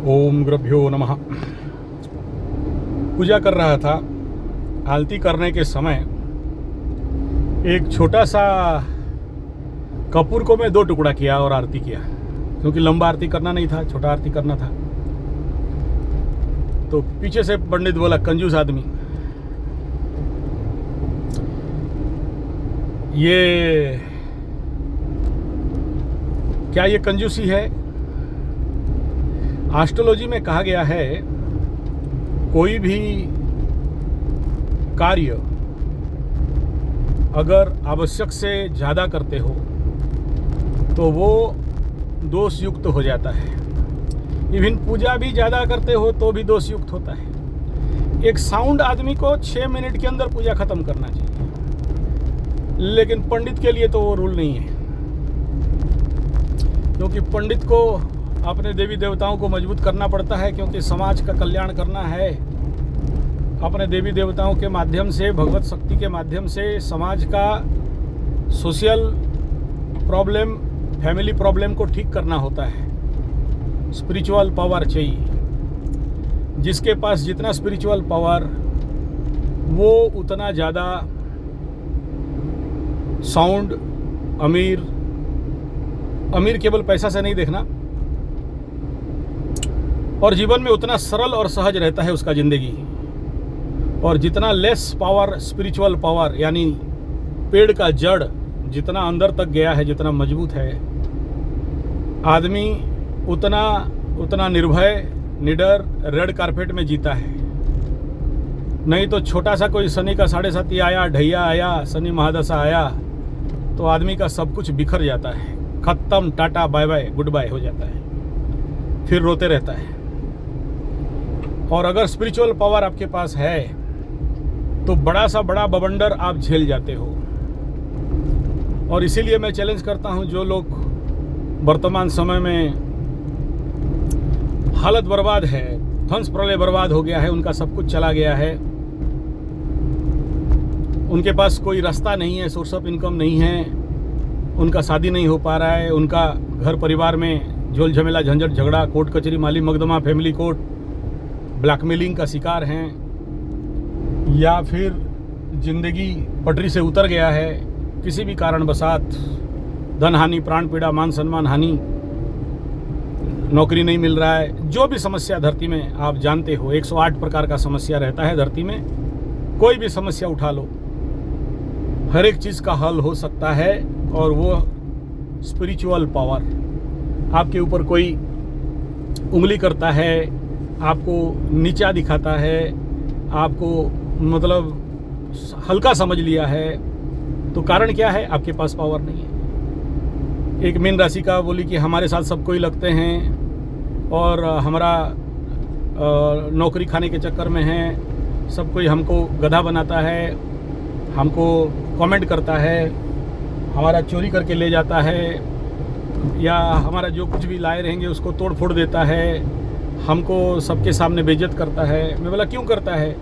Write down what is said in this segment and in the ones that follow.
ओम गुरुभ्यो नमः। पूजा कर रहा था। आरती करने के समय एक छोटा सा कपूर को मैं 2 टुकड़ा किया और आरती किया, क्योंकि लंबा आरती करना नहीं था, छोटा आरती करना था। तो पीछे से पंडित बोला, कंजूस आदमी। ये क्या ये कंजूसी है? एस्ट्रोलॉजी में कहा गया है, कोई भी कार्य अगर आवश्यक से ज़्यादा करते हो तो वो दोष युक्त हो जाता है। इवन पूजा भी ज़्यादा करते हो तो भी दोष युक्त होता है। एक साउंड आदमी को 6 मिनट के अंदर पूजा ख़त्म करना चाहिए, लेकिन पंडित के लिए तो वो रूल नहीं है, क्योंकि पंडित को अपने देवी देवताओं को मजबूत करना पड़ता है, क्योंकि समाज का कल्याण करना है। अपने देवी देवताओं के माध्यम से, भगवत शक्ति के माध्यम से समाज का सोशल प्रॉब्लम, फैमिली प्रॉब्लम को ठीक करना होता है। स्पिरिचुअल पावर चाहिए। जिसके पास जितना स्पिरिचुअल पावर, वो उतना ज़्यादा साउंड अमीर केवल पैसा से नहीं देखना, और जीवन में उतना सरल और सहज रहता है उसका ज़िंदगी। और जितना लेस पावर, स्पिरिचुअल पावर, यानी पेड़ का जड़ जितना अंदर तक गया है, जितना मजबूत है, आदमी उतना निर्भय, निडर, रेड कारपेट में जीता है। नहीं तो छोटा सा कोई शनि का 7.5 आया, ढैया आया, शनि महादशा आया, तो आदमी का सब कुछ बिखर जाता है, खत्म, tata bye bye, goodbye हो जाता है, फिर रोते रहता है। और अगर स्पिरिचुअल पावर आपके पास है तो बड़ा सा बड़ा बवंडर आप झेल जाते हो। और इसीलिए मैं चैलेंज करता हूं, जो लोग वर्तमान समय में हालत बर्बाद है, ध्वंस प्रलय बर्बाद हो गया है, उनका सब कुछ चला गया है, उनके पास कोई रास्ता नहीं है, सोर्स ऑफ इनकम नहीं है, उनका शादी नहीं हो पा रहा है, उनका घर परिवार में झोल झमेला, झंझट, झगड़ा, कोर्ट कचहरी, माली मकदमा, फैमिली कोर्ट, ब्लैकमेलिंग का शिकार हैं, या फिर जिंदगी पटरी से उतर गया है किसी भी कारणवशात, धन हानि, प्राण पीड़ा, मान सम्मान हानि, नौकरी नहीं मिल रहा है, जो भी समस्या धरती में आप जानते हो, 108 प्रकार का समस्या रहता है धरती में। कोई भी समस्या उठा लो, हर एक चीज़ का हल हो सकता है। और वो स्पिरिचुअल पावर, आपके ऊपर कोई उंगली करता है, आपको नीचा दिखाता है, आपको मतलब हल्का समझ लिया है, तो कारण क्या है? आपके पास पावर नहीं है। एक मीन राशि का बोली कि हमारे साथ सब कोई लगते हैं और हमारा नौकरी खाने के चक्कर में है, सब कोई हमको गधा बनाता है, हमको कमेंट करता है, हमारा चोरी करके ले जाता है, या हमारा जो कुछ भी लाए रहेंगे उसको तोड़ फोड़ देता है, हमको सबके सामने बेइज्जत करता है। मैं बोला, क्यों करता है?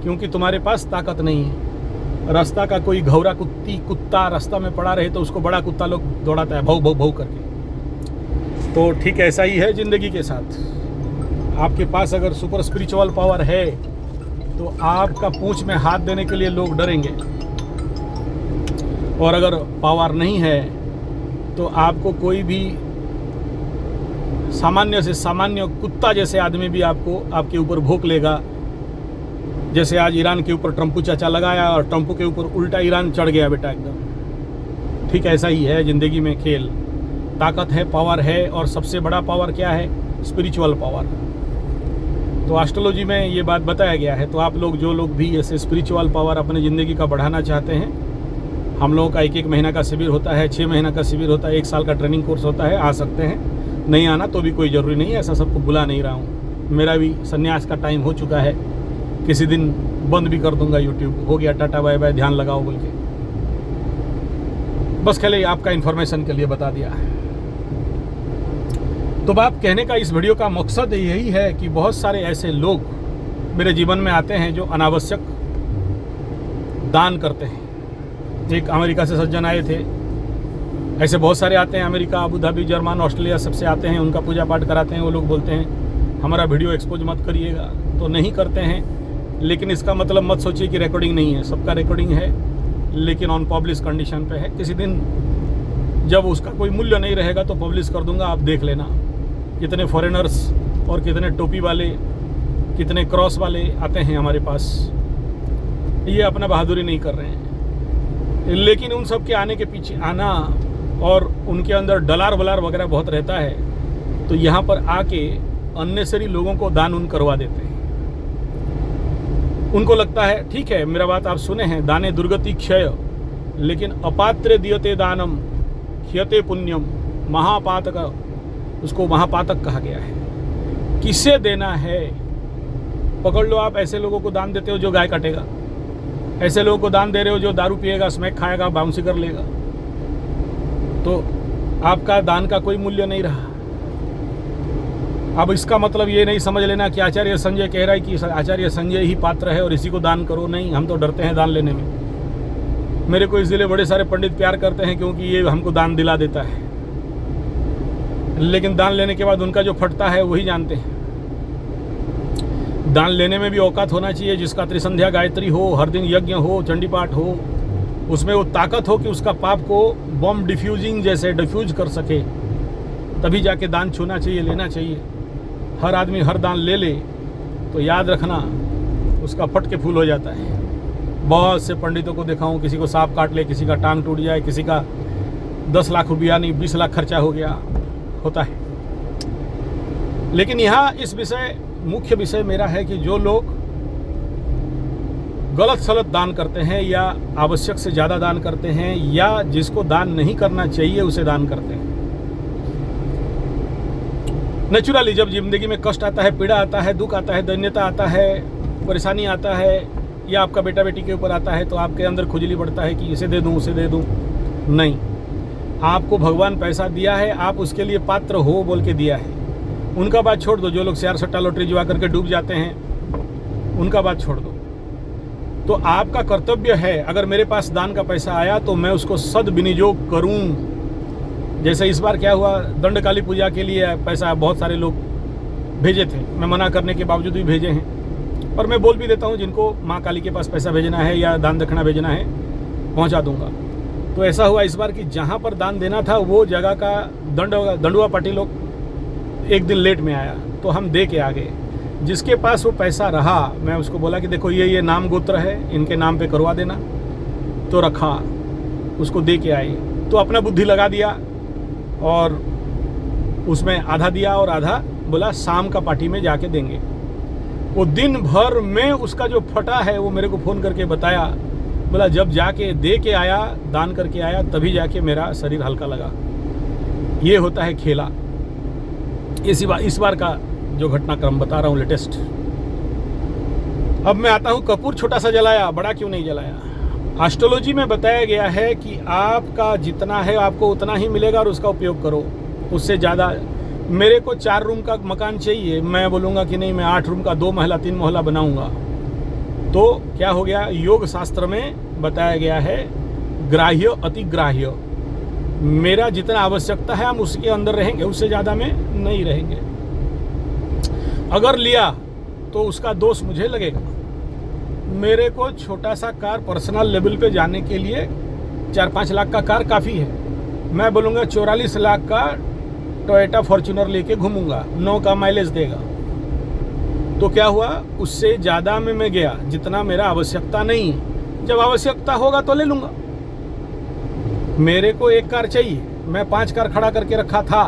क्योंकि तुम्हारे पास ताकत नहीं है। रास्ता का कोई घौरा कुत्ता रास्ता में पड़ा रहे तो उसको बड़ा कुत्ता लोग दौड़ाता है, भौ भौ भौ करके। तो ठीक ऐसा ही है ज़िंदगी के साथ। आपके पास अगर सुपर स्पिरिचुअल पावर है तो आपका पूंछ में हाथ देने के लिए लोग डरेंगे, और अगर पावर नहीं है तो आपको कोई भी सामान्य से सामान्य कुत्ता जैसे आदमी भी आपके ऊपर भोंक लेगा। जैसे आज ईरान के ऊपर ट्रंपू चाचा लगाया और ट्रंपू के ऊपर उल्टा ईरान चढ़ गया बेटा एकदम। ठीक ऐसा ही है ज़िंदगी में खेल। ताकत है, पावर है, और सबसे बड़ा पावर क्या है? Spiritual power. तो एस्ट्रोलॉजी में ये बात बताया गया है। तो आप लोग, जो लोग भी ऐसे स्पिरिचुअल पावर अपने ज़िंदगी का बढ़ाना चाहते हैं, हम लोगों का 1 महीना का शिविर होता है, 6 महीना का शिविर होता है, 1 साल का ट्रेनिंग कोर्स होता है। आ सकते हैं, नहीं आना तो भी कोई ज़रूरी नहीं है, ऐसा सबको बुला नहीं रहा हूँ। मेरा भी संन्यास का टाइम हो चुका है, किसी दिन बंद भी कर दूंगा यूट्यूब, हो गया, टाटा बाय बाय, ध्यान लगाओ बोल के। बस खेले आपका इन्फॉर्मेशन के लिए बता दिया। तो बात कहने का इस वीडियो का मकसद यही है कि बहुत सारे ऐसे लोग मेरे जीवन में आते हैं जो अनावश्यक दान करते हैं। एक अमेरिका से सज्जन आए थे, ऐसे बहुत सारे आते हैं, America, Abu Dhabi, German, Australia सबसे आते हैं, उनका पूजा पाठ कराते हैं। वो लोग बोलते हैं हमारा वीडियो एक्सपोज मत करिएगा, तो नहीं करते हैं। लेकिन इसका मतलब मत सोचिए कि रिकॉर्डिंग नहीं है, सबका रिकॉर्डिंग है, लेकिन ऑन पब्लिश कंडीशन पे है। किसी दिन जब उसका कोई मूल्य नहीं रहेगा तो पब्लिश कर दूंगा, आप देख लेना कितने फॉरेनर्स और कितने टोपी वाले, कितने क्रॉस वाले आते हैं हमारे पास। ये अपना बहादुरी नहीं कर रहे हैं, लेकिन उन सब के आने के पीछे आना और उनके अंदर डलार वलार वगैरह बहुत रहता है, तो यहाँ पर आके अननेसरी लोगों को दान उन करवा देते हैं। उनको लगता है ठीक है, मेरा बात आप सुने हैं, दाने दुर्गति क्षय, लेकिन अपात्र दियते दानम क्षयते पुण्यम महापातक, उसको महापातक कहा गया है। किसे देना है? पकड़ लो, आप ऐसे लोगों को दान देते हो जो गाय काटेगा, ऐसे लोगों को दान दे रहे हो जो दारू पिएगा, स्मैक खाएगा, बाउंसी कर लेगा, तो आपका दान का कोई मूल्य नहीं रहा। अब इसका मतलब ये नहीं समझ लेना कि आचार्य संजय कह रहा है कि आचार्य संजय ही पात्र है और इसी को दान करो। नहीं, हम तो डरते हैं दान लेने में। मेरे को इसलिए बड़े सारे पंडित प्यार करते हैं क्योंकि ये हमको दान दिला देता है, लेकिन दान लेने के बाद उनका जो फटता है वही जानते हैं। दान लेने में भी औकात होना चाहिए, जिसका त्रिसंध्या गायत्री हो, हर दिन यज्ञ हो, चंडी पाठ हो, उसमें वो ताकत हो कि उसका पाप को बॉम्ब डिफ्यूजिंग जैसे डिफ्यूज कर सके, तभी जाके दान छूना चाहिए, लेना चाहिए। हर आदमी हर दान ले ले तो याद रखना उसका फट के फूल हो जाता है। बहुत से पंडितों को देखा हूँ, किसी को सांप काट ले, किसी का टांग टूट जाए, किसी का 10 लाख रुपया नहीं 20 लाख खर्चा हो गया, होता है। लेकिन यहाँ इस विषय, मुख्य विषय मेरा है कि जो लोग गलत सलत दान करते हैं या आवश्यक से ज़्यादा दान करते हैं या जिसको दान नहीं करना चाहिए उसे दान करते हैं। नेचुरली जब जिंदगी में कष्ट आता है, पीड़ा आता है, दुख आता है, दैन्यता आता है, परेशानी आता है, या आपका बेटा बेटी के ऊपर आता है, तो आपके अंदर खुजली बढ़ता है कि इसे दे दूं, उसे दे दूं। नहीं, आपको भगवान पैसा दिया है, आप उसके लिए पात्र हो बोल के दिया है। उनका बात छोड़ दो, जो लोग शेयर सट्टा लॉटरी जुआ करके डूब जाते हैं, उनका बात छोड़ दो। तो आपका कर्तव्य है, अगर मेरे पास दान का पैसा आया तो मैं उसको सद्विनियोग करूं। जैसे इस बार क्या हुआ, दंडकाली पूजा के लिए पैसा बहुत सारे लोग भेजे थे, मैं मना करने के बावजूद भी भेजे हैं, और मैं बोल भी देता हूं जिनको माँ काली के पास पैसा भेजना है या दान दक्षिणा भेजना है पहुंचा दूंगा। तो ऐसा हुआ इस बार कि जहां पर दान देना था वो जगह का दंडुआ पार्टी लोग एक दिन लेट में आया, तो हम दे के आ गए। जिसके पास वो पैसा रहा, मैं उसको बोला कि देखो ये नाम गोत्र है, इनके नाम पे करवा देना, तो रखा, उसको दे के आए। तो अपना बुद्धि लगा दिया और उसमें आधा दिया और आधा बोला शाम का पार्टी में जाके देंगे। वो दिन भर में उसका जो फटा है वो मेरे को फ़ोन करके बताया, बोला जब जाके दे के आया, दान करके आया, तभी जाके मेरा शरीर हल्का लगा। ये होता है खेला। इस बार का जो घटनाक्रम बता रहा हूँ लेटेस्ट। अब मैं आता हूँ, कपूर छोटा सा जलाया, बड़ा क्यों नहीं जलाया? एस्ट्रोलॉजी में बताया गया है कि आपका जितना है आपको उतना ही मिलेगा और उसका उपयोग करो, उससे ज़्यादा। मेरे को 4 रूम का मकान चाहिए, मैं बोलूँगा कि नहीं मैं 8 रूम का 2 महला 3 महला बनाऊँगा, तो क्या हो गया? योग शास्त्र में बताया गया है ग्राह्य अतिग्राह्य। मेरा जितना आवश्यकता है हम उसके अंदर रहेंगे, उससे ज़्यादा में नहीं रहेंगे। अगर लिया तो उसका दोष मुझे लगेगा। मेरे को छोटा सा कार पर्सनल लेवल पे जाने के लिए 4-5 लाख का कार काफ़ी है। मैं बोलूँगा 44 लाख का टोयोटा फॉर्च्यूनर लेके घूमूंगा, 9 का माइलेज देगा। तो क्या हुआ, उससे ज़्यादा में मैं गया जितना मेरा आवश्यकता नहीं। जब आवश्यकता होगा तो ले लूँगा। मेरे को 1 कार चाहिए, मैं 5 कार खड़ा करके रखा था,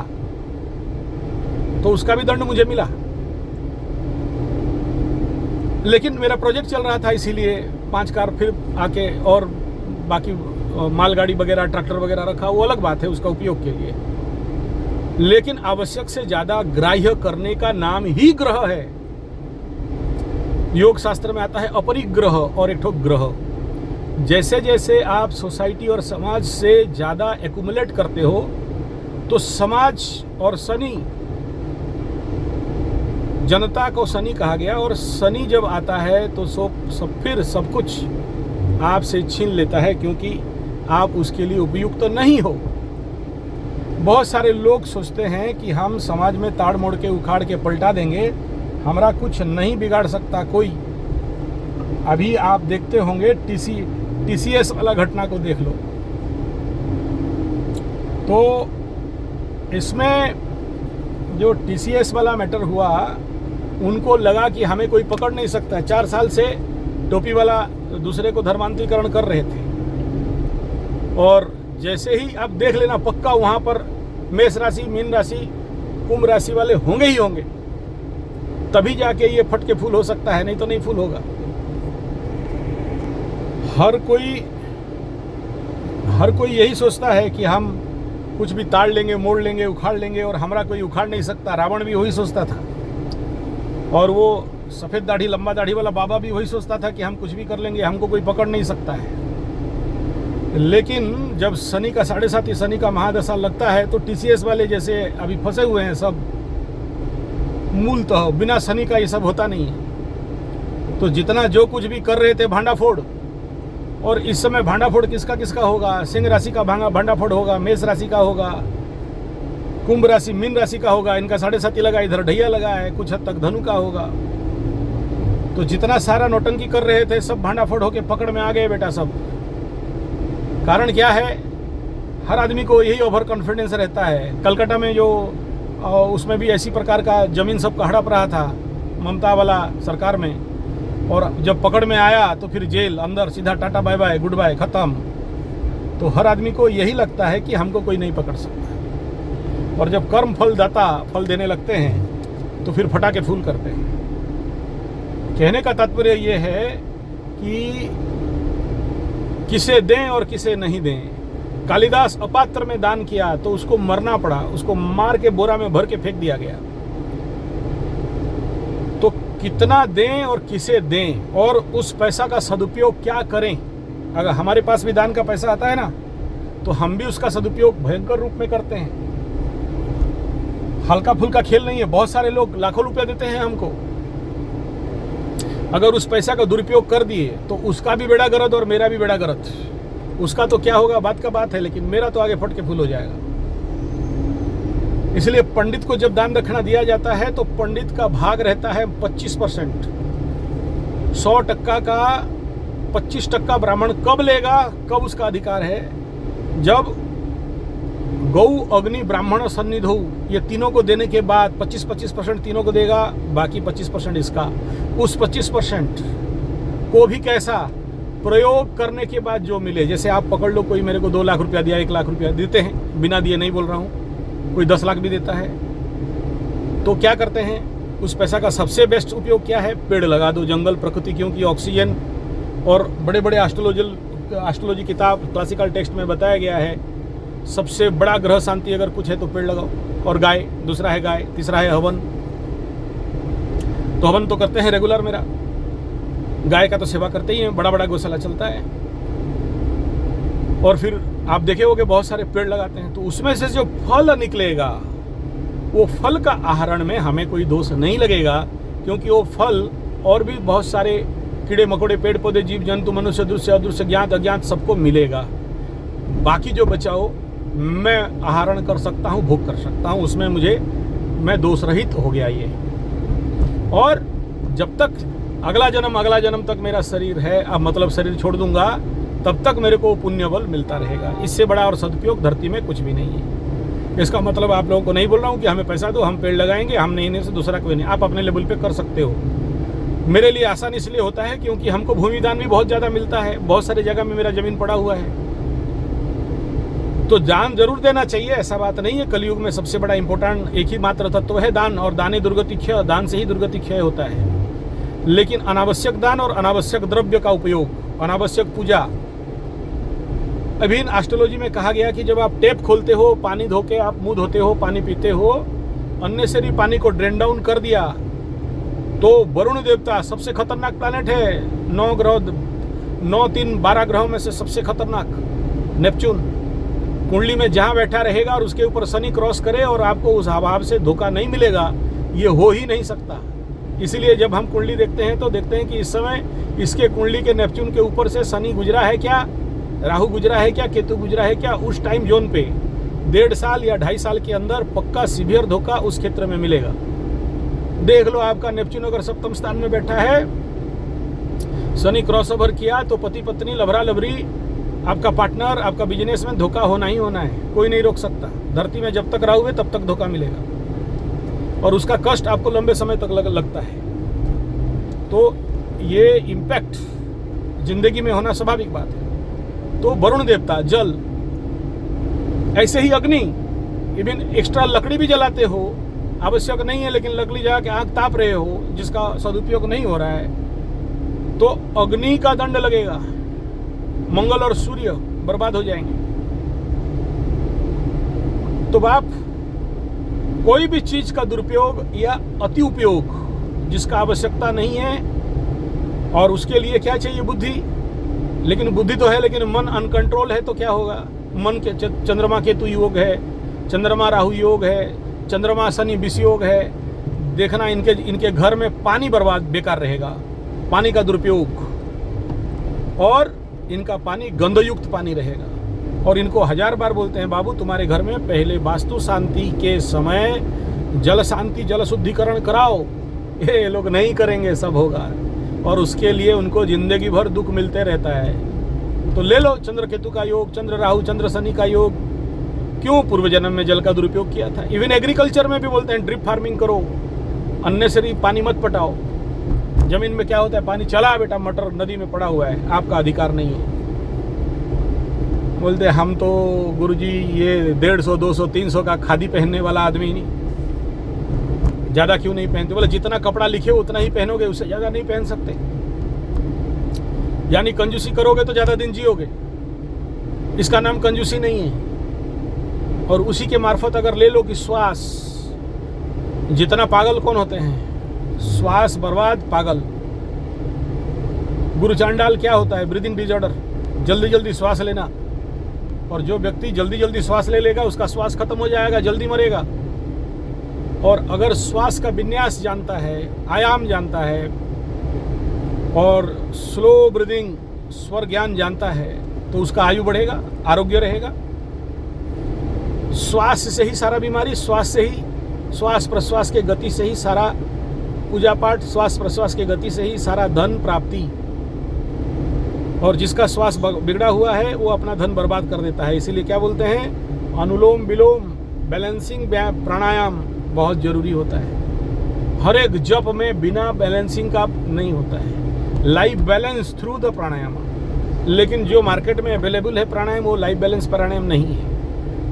तो उसका भी दंड मुझे मिला। लेकिन मेरा प्रोजेक्ट चल रहा था, इसीलिए 5 कार फिर आके और बाकी मालगाड़ी वगैरह ट्रैक्टर वगैरह रखा, वो अलग बात है उसका उपयोग के लिए। लेकिन आवश्यक से ज़्यादा ग्राह्य करने का नाम ही ग्रह है। योग शास्त्र में आता है अपरिग्रह और एक ठो ग्रह। जैसे जैसे आप सोसाइटी और समाज से ज़्यादा एक्यूमुलेट करते हो तो समाज और शनि, जनता को शनि कहा गया, और शनि जब आता है तो फिर सब कुछ आपसे छीन लेता है, क्योंकि आप उसके लिए उपयुक्त नहीं हो। बहुत सारे लोग सोचते हैं कि हम समाज में ताड़ मोड़ के उखाड़ के पलटा देंगे, हमारा कुछ नहीं बिगाड़ सकता कोई। अभी आप देखते होंगे TCS वाला घटना को देख लो, तो इसमें जो TCS वाला मैटर हुआ, उनको लगा कि हमें कोई पकड़ नहीं सकता है। 4 साल से टोपी वाला दूसरे को धर्मांतरीकरण कर रहे थे, और जैसे ही अब देख लेना पक्का वहाँ पर मेष राशि, मीन राशि, कुंभ राशि वाले होंगे ही होंगे, तभी जाके ये फट के फूल हो सकता है, नहीं तो नहीं फूल होगा। हर कोई यही सोचता है कि हम कुछ भी ताड़ लेंगे, मोड़ लेंगे, उखाड़ लेंगे और हमारा कोई उखाड़ नहीं सकता। रावण भी वही सोचता था, और वो सफ़ेद दाढ़ी लंबा दाढ़ी वाला बाबा भी वही सोचता था कि हम कुछ भी कर लेंगे, हमको कोई पकड़ नहीं सकता है। लेकिन जब शनि का 7.5 शनि का महादशा लगता है, तो TCS वाले जैसे अभी फंसे हुए हैं सब, मूलतः बिना शनि का ये सब होता नहीं है। तो जितना जो कुछ भी कर रहे थे भांडाफोड़, और इस समय भांडाफोड़ किसका किसका होगा? सिंह राशि का भांडाफोड़ होगा, मेष राशि का होगा, कुंभ राशि, मीन राशि का होगा। इनका 7.5 लगा, इधर ढैया लगा है, कुछ हद तक धनु का होगा। तो जितना सारा नौटंकी कर रहे थे सब भांडाफोड़ होके पकड़ में आ गए बेटा सब। कारण क्या है? हर आदमी को यही ओवर कॉन्फिडेंस रहता है। कलकत्ता में जो उसमें भी ऐसी प्रकार का जमीन सब का हड़प रहा था ममता वाला सरकार में, और जब पकड़ में आया तो फिर जेल अंदर, सीधा tata bye bye, goodbye, खत्म। तो हर आदमी को यही लगता है कि हमको कोई नहीं पकड़ सकता, और जब कर्म फल दाता फल देने लगते हैं तो फिर फटाके फूल करते हैं। कहने का तात्पर्य ये है कि किसे दें और किसे नहीं दें। कालिदास अपात्र में दान किया तो उसको मरना पड़ा, उसको मार के बोरा में भर के फेंक दिया गया। तो कितना दें और किसे दें, और उस पैसा का सदुपयोग क्या करें। अगर हमारे पास भी दान का पैसा आता है ना, तो हम भी उसका सदुपयोग भयंकर रूप में करते हैं। हल्का फुल्का खेल नहीं है। बहुत सारे लोग लाखों रुपया देते हैं हमको, अगर उस पैसा का दुरुपयोग कर दिए तो उसका भी बेड़ा गर्द और मेरा भी बेड़ा गर्द। उसका तो क्या होगा बात का बात है, लेकिन मेरा तो आगे फट के फूल हो जाएगा। इसलिए पंडित को जब दान दक्षिणा दिया जाता है तो पंडित का भाग रहता है 25%। 100% का 25% ब्राह्मण कब लेगा, कब उसका अधिकार है? जब गौ, अग्नि, ब्राह्मण, सन्निधौ, ये तीनों को देने के बाद 25% तीनों को देगा, बाकी 25% इसका। उस 25% को भी कैसा प्रयोग करने के बाद जो मिले, जैसे आप पकड़ लो कोई मेरे को 2 लाख रुपया दिया, 1 लाख रुपया देते हैं, बिना दिए नहीं बोल रहा हूँ, कोई 10 लाख भी देता है, तो क्या करते हैं? उस पैसा का सबसे बेस्ट उपयोग क्या है? पेड़ लगा दो, जंगल, प्रकृति, क्योंकि ऑक्सीजन, और बड़े बड़े एस्ट्रोलॉजी किताब, क्लासिकल टेक्स्ट में बताया गया है सबसे बड़ा ग्रह शांति अगर कुछ है तो पेड़ लगाओ। और गाय, दूसरा है गाय, तीसरा है हवन। तो हवन तो करते हैं रेगुलर, मेरा गाय का तो सेवा करते ही हैं, बड़ा बड़ा गौशाला चलता है। और फिर आप देखे होंगे बहुत सारे पेड़ लगाते हैं, तो उसमें से जो फल निकलेगा, वो फल का आहरण में हमें कोई दोष नहीं लगेगा, क्योंकि वो फल और भी बहुत सारे कीड़े मकोड़े, पेड़ पौधे, जीव जंतु, मनुष्य, दृश्य, अदृश्य, ज्ञात अज्ञात सबको मिलेगा। बाकी जो बचाओ मैं आहरण कर सकता हूँ, भोग कर सकता हूँ, उसमें मैं दोष रहित हो गया ये। और जब तक अगला जन्म तक मेरा शरीर है, अब मतलब शरीर छोड़ दूंगा, तब तक मेरे को पुण्य बल मिलता रहेगा। इससे बड़ा और सदुपयोग धरती में कुछ भी नहीं है। इसका मतलब आप लोगों को नहीं बोल रहा हूँ कि हमें पैसा दो, हम पेड़ लगाएंगे, हम नहीं से दूसरा कोई नहीं। आप अपने लेवल पे कर सकते हो। मेरे लिए आसान इसलिए होता है क्योंकि हमको भूमि दान भी बहुत ज़्यादा मिलता है, बहुत सारी जगह में मेरा ज़मीन पड़ा हुआ है, तो दान जरूर देना चाहिए, ऐसा बात नहीं है। कलयुग में सबसे बड़ा इंपॉर्टेंट एक ही मात्र तत्व है दान, और दाने दुर्गति क्षय, दान से ही दुर्गति क्षय होता है। लेकिन अनावश्यक दान और अनावश्यक द्रव्य का उपयोग, अनावश्यक पूजा, अभी एस्ट्रोलॉजी में कहा गया कि जब आप टैप खोलते हो, पानी धो के आप मुंह धोते हो, पानी पीते हो, अननेसेसरी पानी को ड्रेन डाउन कर दिया, तो वरुण देवता सबसे खतरनाक प्लैनेट है। 9 ग्रह, 9, 3, 12 ग्रहों में से सबसे खतरनाक नेपच्यून, कुंडली में जहां बैठा रहेगा और उसके ऊपर शनि क्रॉस करे और आपको उस हवा से धोखा नहीं मिलेगा, ये हो ही नहीं सकता। इसीलिए जब हम कुंडली देखते हैं तो देखते हैं कि इस समय इसके कुंडली के नेपच्यून के ऊपर से शनि गुजरा है क्या, राहु गुजरा है क्या, केतु गुजरा है क्या, उस टाइम जोन पे 1.5 साल या 2.5 साल के अंदर पक्का सीवियर धोखा उस क्षेत्र में मिलेगा। देख लो, आपका नेपच्यून अगर सप्तम स्थान में बैठा है, शनि क्रॉसओवर किया तो पति पत्नी लवरा लवरी, आपका पार्टनर, आपका बिजनेस में धोखा होना ही होना है, कोई नहीं रोक सकता। धरती में जब तक रहोगे तब तक धोखा मिलेगा और उसका कष्ट आपको लंबे समय तक लगता है। तो ये इम्पैक्ट जिंदगी में होना स्वाभाविक बात है। तो वरुण देवता, जल, ऐसे ही अग्नि, इवन एक्स्ट्रा लकड़ी भी जलाते हो, आवश्यक नहीं है, लेकिन लकड़ी जला के आग ताप रहे हो जिसका सदुपयोग नहीं हो रहा है, तो अग्नि का दंड लगेगा। मंगल और सूर्य बर्बाद हो जाएंगे। तो आप कोई भी चीज का दुरुपयोग या अति उपयोग जिसका आवश्यकता नहीं है, और उसके लिए क्या चाहिए? बुद्धि। लेकिन बुद्धि तो है, लेकिन मन अनकंट्रोल है, तो क्या होगा? मन के चंद्रमा केतु योग है, चंद्रमा राहु योग है, चंद्रमा शनि विष योग है। देखना इनके घर में पानी बर्बाद बेकार रहेगा, पानी का दुरुपयोग, और इनका पानी गंधयुक्त पानी रहेगा। और इनको 1000 बार बोलते हैं, बाबू तुम्हारे घर में पहले वास्तु शांति के समय जल शांति, जल शुद्धिकरण कराओ। ये लोग नहीं करेंगे, सब होगा, और उसके लिए उनको जिंदगी भर दुख मिलते रहता है। तो ले लो चंद्र केतु का योग, चंद्र राहु, चंद्र शनि का योग। क्यों? पूर्व जन्म में जल का दुरुपयोग किया था। इवन एग्रीकल्चर में भी बोलते हैं ड्रिप फार्मिंग करो, अननेसरी पानी मत पटाओ। जमीन में क्या होता है? पानी चला बेटा, मटर नदी में पड़ा हुआ है, आपका अधिकार नहीं है। बोलते हम तो गुरुजी ये 150, 200, 300 का खादी पहनने वाला आदमी नहीं, ज्यादा क्यों नहीं पहनते? बोले जितना कपड़ा लिखे उतना ही पहनोगे, उससे ज्यादा नहीं पहन सकते। यानी कंजूसी करोगे तो ज्यादा दिन जियोगे, इसका नाम कंजूसी नहीं है। और उसी के मार्फत अगर ले लो कि श्वास, जितना पागल कौन होते हैं? श्वास बर्बाद, पागल। गुरु चांडाल क्या होता है? ब्रीदिंग डिजॉर्डर, जल्दी जल्दी श्वास लेना। और जो व्यक्ति जल्दी जल्दी श्वास ले लेगा उसका श्वास खत्म हो जाएगा, जल्दी मरेगा। और अगर श्वास का विन्यास जानता है, आयाम जानता है, और स्लो ब्रीदिंग, स्वर ज्ञान जानता है, तो उसका आयु बढ़ेगा, आरोग्य रहेगा। श्वास से ही सारा बीमारी, श्वास से ही, श्वास प्रश्वास के गति से ही सारा पूजा पाठ, श्वास प्रश्वास के गति से ही सारा धन प्राप्ति। और जिसका श्वास बिगड़ा हुआ है वो अपना धन बर्बाद कर देता है। इसीलिए क्या बोलते हैं? अनुलोम विलोम, बैलेंसिंग प्राणायाम बहुत जरूरी होता है। हर एक जप में बिना बैलेंसिंग का नहीं होता है। लाइफ बैलेंस थ्रू द प्राणायाम। लेकिन जो मार्केट में अवेलेबल है प्राणायाम, वो लाइफ बैलेंस प्राणायाम नहीं है।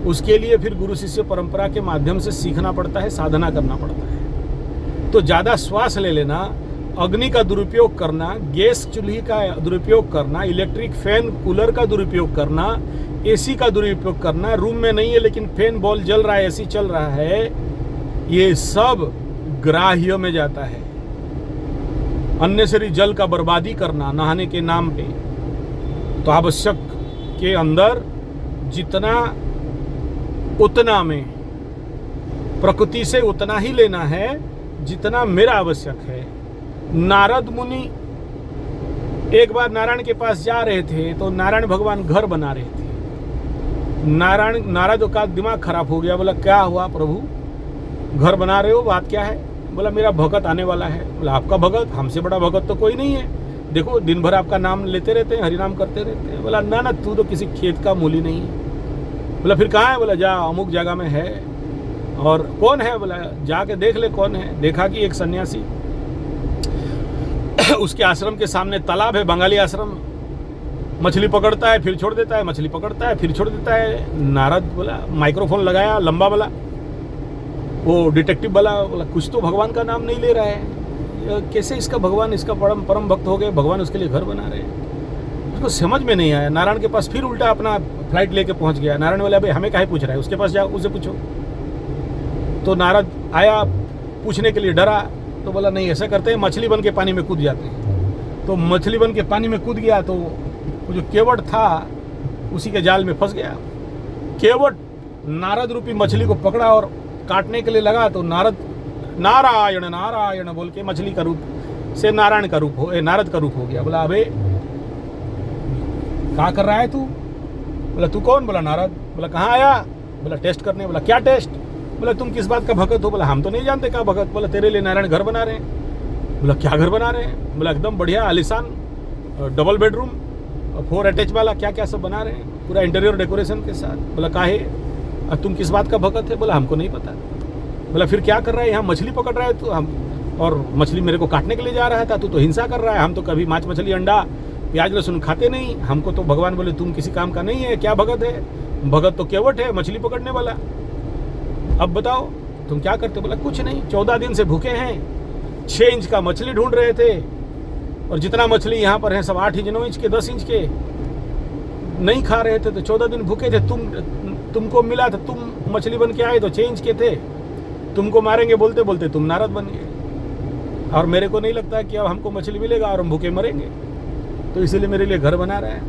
उसके लिए फिर गुरु शिष्य परंपरा के माध्यम से सीखना पड़ता है, साधना करना पड़ता है। तो ज़्यादा श्वास ले लेना, अग्नि का दुरुपयोग करना, गैस चूल्हे का दुरुपयोग करना, इलेक्ट्रिक फैन कूलर का दुरुपयोग करना, एसी का दुरुपयोग करना, रूम में नहीं है लेकिन फैन बॉल जल रहा है, एसी चल रहा है, ये सब ग्राह्य में जाता है। अननेसरी जल का बर्बादी करना नहाने के नाम पे। तो आवश्यक के अंदर जितना उतना में, प्रकृति से उतना ही लेना है जितना मेरा आवश्यक है। नारद मुनि एक बार नारायण के पास जा रहे थे, तो नारायण भगवान घर बना रहे थे। नारद का दिमाग खराब हो गया। बोला क्या हुआ प्रभु, घर बना रहे हो, बात क्या है? बोला मेरा भगत आने वाला है। बोला आपका भगत? हमसे बड़ा भगत तो कोई नहीं है, देखो दिन भर आपका नाम लेते रहते हैं, हरिनाम करते रहते हैं। बोला ना ना, तू तो किसी खेत का मूली नहीं है। बोला फिर कहाँ है? बोला जा अमुक जगह में है। और कौन है? बोला जाके देख ले कौन है। देखा कि एक सन्यासी, उसके आश्रम के सामने तालाब है, बंगाली आश्रम। मछली पकड़ता है फिर छोड़ देता है, मछली पकड़ता है फिर छोड़ देता है। नारद बोला, माइक्रोफोन लगाया लंबा वाला, वो डिटेक्टिव वाला, बोला कुछ तो भगवान का नाम नहीं ले रहा है, कैसे इसका भगवान, इसका परम भक्त हो गए, भगवान उसके लिए घर बना रहे हैं। उसको समझ में नहीं आया। नारायण के पास फिर उल्टा अपना फ्लाइट लेके पहुंच गया। नारायण वाला भाई हमें काहे पूछ रहा है, उसके पास जाओ, उससे पूछो। तो नारद आया पूछने के लिए, डरा, तो बोला नहीं ऐसा करते हैं, मछली बन के पानी में कूद जाते हैं। तो मछली बन के पानी में कूद गया, तो वो जो केवट था उसी के जाल में फंस गया। केवट नारद रूपी मछली को पकड़ा और काटने के लिए लगा, तो नारद नारायण नारायण बोल के मछली का रूप से नारायण का रूप नारद का रूप हो गया। बोला अबे क्या कर रहा है तू? बोला तू कौन? बोला नारद। बोला कहाँ आया? बोला टेस्ट करने। बोला क्या टेस्ट? बोला तुम किस बात का भगत हो? बोला हम तो नहीं जानते क्या भगत। बोला तेरे लिए नारायण घर बना रहे हैं। बोला क्या घर बना रहे हैं? बोला एकदम बढ़िया आलिशान डबल बेडरूम 4 अटैच वाला, क्या क्या सब बना रहे हैं, पूरा इंटीरियर डेकोरेशन के साथ। बोला काहे? तुम किस बात का भगत है? बोला हमको नहीं पता। बोला फिर क्या कर रहा है यहाँ? मछली पकड़ रहा है तू, हम और मछली मेरे को काटने के लिए जा रहा था, तू तो हिंसा कर रहा है। हम तो कभी मांस मछली अंडा प्याज लहसुन खाते नहीं, हमको तो भगवान बोले तुम किसी काम का नहीं है, क्या भगत है? भगत तो केवट है, मछली पकड़ने वाला। अब बताओ तुम क्या करते? बोला कुछ नहीं, 14 दिन से भूखे हैं, 6 इंच का मछली ढूंढ रहे थे, और जितना मछली यहाँ पर है सब 8 इंच 9 इंच के 10 इंच के नहीं खा रहे थे, तो 14 दिन भूखे थे। तुमको मिला था, तुम मछली बन के आए तो 6 इंच के थे, तुमको मारेंगे बोलते बोलते तुम नारद बन गए, और मेरे को नहीं लगता कि अब हमको मछली मिलेगा और हम भूखे मरेंगे, तो इसीलिए मेरे लिए घर बना रहा है।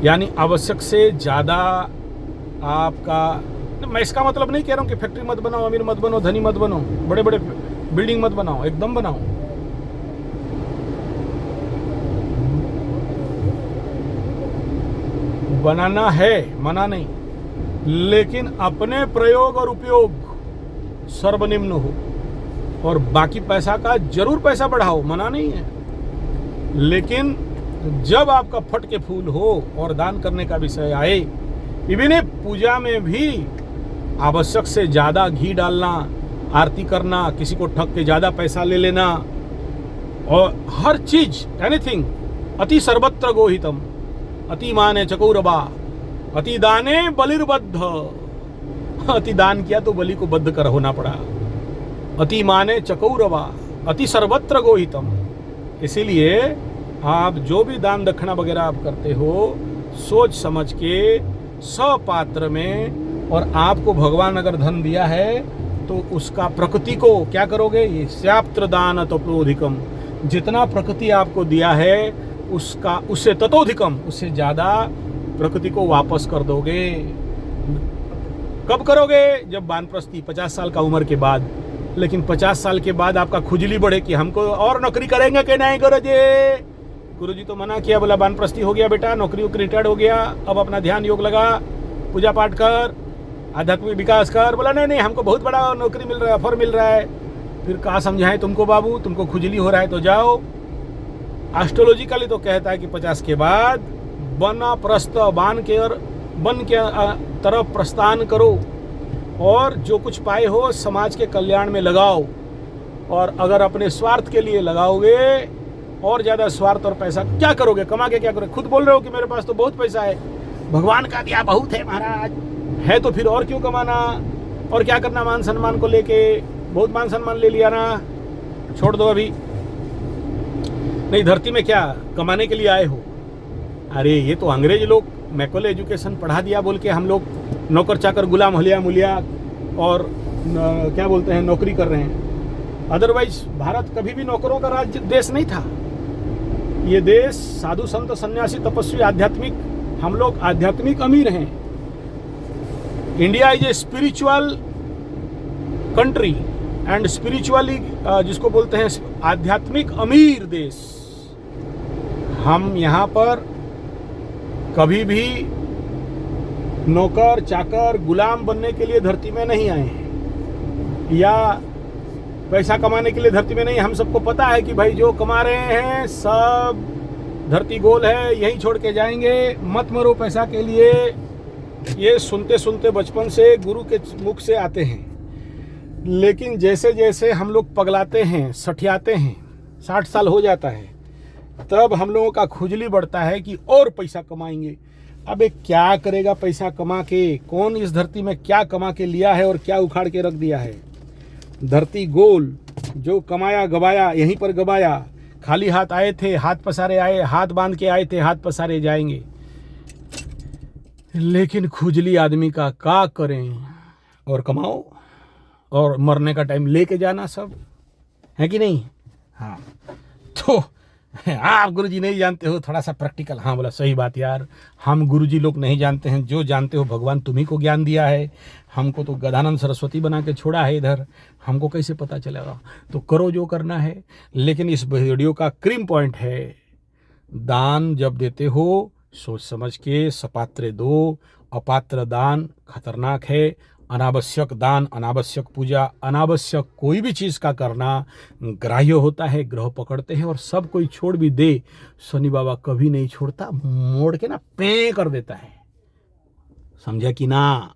यानी आवश्यक से ज़्यादा आपका, मैं इसका मतलब नहीं कह रहा हूँ कि फैक्ट्री मत बनाओ, अमीर मत बनो, धनी मत बनो, बड़े बड़े बिल्डिंग मत बनाओ, एकदम बनाओ, बनाना है, मना नहीं, लेकिन अपने प्रयोग और उपयोग सर्वनिम्न हो, और बाकी पैसा का जरूर पैसा बढ़ाओ, मना नहीं है, लेकिन जब आपका फट के फूल हो और दान करने का विषय आए, इवन पूजा में भी आवश्यक से ज़्यादा घी डालना, आरती करना, किसी को ठग के ज़्यादा पैसा ले लेना, और हर चीज एनीथिंग अति सर्वत्र गोहितम अति माने चकौरबा अति दाने बलिर्बद्ध। अति दान किया तो बलि को बद्ध कर होना पड़ा। अति माने चकौरबा अति सर्वत्र गोहितम। इसीलिए आप जो भी दान दक्षिणा वगैरह आप करते हो, सोच समझ के सपात्र में, और आपको भगवान अगर धन दिया है तो उसका प्रकृति को क्या करोगे? ये स्याप्त्र दान तपोधिकम, जितना प्रकृति आपको दिया है उसका उससे ततोधिकम, उससे ज़्यादा प्रकृति को वापस कर दोगे। कब करोगे? जब वानप्रस्थी 50 साल का उम्र के बाद। लेकिन 50 साल के बाद आपका खुजली बढ़े कि हमको और नौकरी करेंगे कि नहीं गुरुजी? गुरुजी तो मना किया, बोला वानप्रस्थी हो गया बेटा, नौकरी वोकरी रिटायर्ड हो गया, अब अपना ध्यान योग लगा, पूजा पाठ कर, आध्यात्मिक विकास कर। बोला नहीं नहीं, हमको बहुत बड़ा नौकरी मिल रहा है, ऑफर मिल रहा है। फिर कहा समझाएं तुमको बाबू, तुमको खुजली हो रहा है तो जाओ। एस्ट्रोलॉजिकली तो कहता है कि 50 के बाद बन के तरफ प्रस्थान करो, और जो कुछ पाए हो समाज के कल्याण में लगाओ, और अगर अपने स्वार्थ के लिए लगाओगे और ज़्यादा स्वार्थ और पैसा क्या करोगे? कमा के क्या करोगे? खुद बोल रहे हो कि मेरे पास तो बहुत पैसा है, भगवान का दिया बहुत है महाराज, है तो फिर और क्यों कमाना, और क्या करना मान सम्मान को लेके? बहुत मान सम्मान ले लिया ना, छोड़ दो अभी। नहीं, धरती में क्या कमाने के लिए आए हो? अरे ये तो अंग्रेज लोग मैकल एजुकेशन पढ़ा दिया बोल के हम लोग नौकर चाकर गुलाम हलिया मुलिया और क्या बोलते हैं नौकरी कर रहे हैं। अदरवाइज भारत कभी भी नौकरों का राज्य देश नहीं था। ये देश साधु संत सन्यासी तपस्वी आध्यात्मिक, हम लोग आध्यात्मिक अमीर हैं। India is a spiritual country and spiritually जिसको बोलते हैं आध्यात्मिक अमीर देश। हम यहाँ पर कभी भी नौकर चाकर गुलाम बनने के लिए धरती में नहीं आए हैं, या पैसा कमाने के लिए धरती में नहीं। हम सबको पता है कि भाई जो कमा रहे हैं सब धरती गोल है, यहीं छोड़ के जाएंगे, मत मरो पैसा के लिए। ये सुनते सुनते बचपन से गुरु के मुख से आते हैं। लेकिन जैसे जैसे हम लोग पगलाते हैं, सठियाते हैं, 60 साल हो जाता है, तब हम लोगों का खुजली बढ़ता है कि और पैसा कमाएंगे। अबे क्या करेगा पैसा कमा के? कौन इस धरती में क्या कमा के लिया है और क्या उखाड़ के रख दिया है? धरती गोल, जो कमाया गवाया यहीं पर गवाया। खाली हाथ आए थे, हाथ पसारे आए, हाथ बांध के आए थे, हाथ पसारे जाएंगे। लेकिन खुजली आदमी का क्या करें? और कमाओ और मरने का टाइम लेके जाना, सब है कि नहीं? हाँ, तो आप गुरुजी नहीं जानते हो, थोड़ा सा प्रैक्टिकल। हाँ बोला सही बात यार, हम गुरुजी लोग नहीं जानते हैं, जो जानते हो भगवान तुम्ही को ज्ञान दिया है। हमको तो गदानंद सरस्वती बना के छोड़ा है इधर, हमको कैसे पता चलेगा? तो करो जो करना है। लेकिन इस वीडियो का क्रीम पॉइंट है, दान जब देते हो सोच समझ के सपात्रे दो, अपात्र दान खतरनाक है, अनावश्यक दान, अनावश्यक पूजा, अनावश्यक कोई भी चीज़ का करना ग्राह्य होता है, ग्रह पकड़ते हैं। और सब कोई छोड़ भी दे, शनि बाबा कभी नहीं छोड़ता, मोड़ के ना पे कर देता है। समझा कि ना?